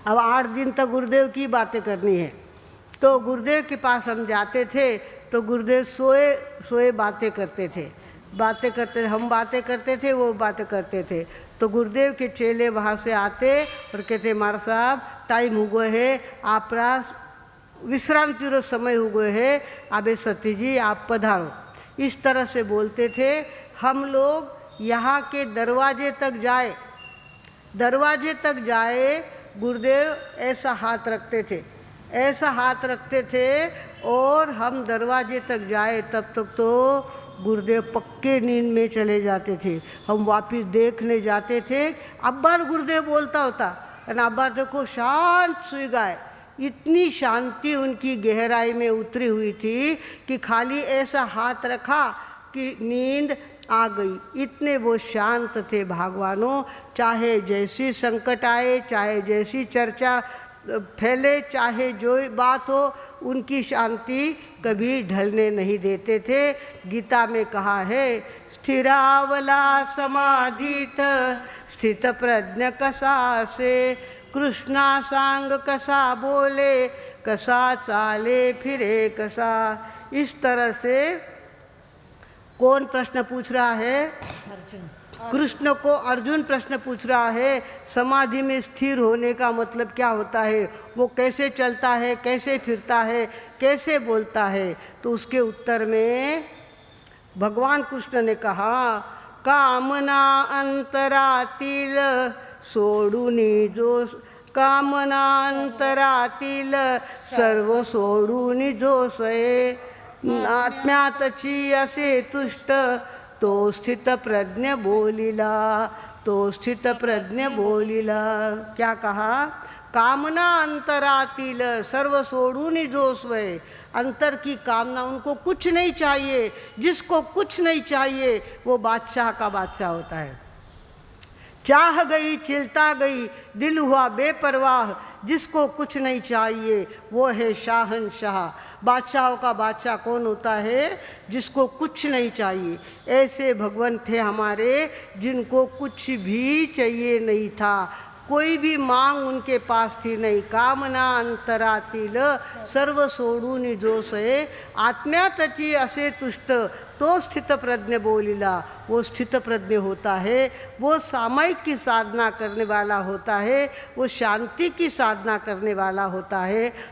अब 8 दिन तक गुरुदेव की बातें करनी है। तो गुरुदेव के पास हम जाते थे तो गुरुदेव सोए सोए बातें करते थे, बातें करते, हम बातें करते थे, वो बातें करते थे। तो गुरुदेव के चेले वहाँ से आते और कहते महाराज साहब टाइम हो गए है, आप विश्रांति रो समय हो गए है, अबे सती जी आप पधारो। इस तरह से बोलते थे। हम लोग यहाँ के दरवाजे तक जाए, दरवाजे तक जाए, गुरुदेव ऐसा हाथ रखते थे, ऐसा हाथ रखते थे और हम दरवाजे तक जाए तब तक तो गुरुदेव पक्के नींद में चले जाते थे। हम वापस देखने जाते थे, अब्बार गुरुदेव बोलता होता और अब्बार देखो शांत सुई गए। इतनी शांति उनकी गहराई में उतरी हुई थी कि खाली ऐसा हाथ रखा कि नींद आ गई। इतने वो शांत थे भगवानों। चाहे जैसी संकट आए, चाहे जैसी चर्चा फैले, चाहे जो बात हो, उनकी शांति कभी ढलने नहीं देते थे। गीता में कहा है स्थिरावला समाधित स्थित प्रज्ञ कसा से, कृष्णा सांग कसा बोले, कसा चाले फिरे कसा। इस तरह से कौन प्रश्न पूछ रहा है? अर्जुन। कृष्ण को अर्जुन प्रश्न पूछ रहा है समाधि में स्थिर होने का मतलब क्या होता है, वो कैसे चलता है, कैसे फिरता है, कैसे बोलता है। तो उसके उत्तर में भगवान कृष्ण ने कहा कामना अंतरातील सोडूनी जो, कामना अंतरातील सर्व सोडूनी जो सये, आत्म्यातची असे तुष्ट तो स्थित प्रज्ञ बोलिला, तो स्थित प्रज्ञ बोलिला। क्या कहा? कामना अंतरातील सर्व सोडूनी जो सोए, अंतर की कामना, उनको कुछ नहीं चाहिए। जिसको कुछ नहीं चाहिए वो बादशाह का बादशाह होता है। चाह गई चिलता गई, दिल हुआ बेपरवाह, जिसको कुछ नहीं चाहिए वो है शाहनशाह। बादशाहों का बादशाह कौन होता है? जिसको कुछ नहीं चाहिए। ऐसे भगवान थे हमारे जिनको कुछ भी चाहिए नहीं था, कोई भी मांग उनके पास थी नहीं। कामना अंतरातील सर्व सोडून जो सोये, आत्म्यातची असे तुष्ट तो स्थित प्रज्ञ बोलिला। वो स्थित प्रज्ञ होता है, वो सामायिक की साधना करने वाला होता है, वो शांति की साधना करने वाला होता है।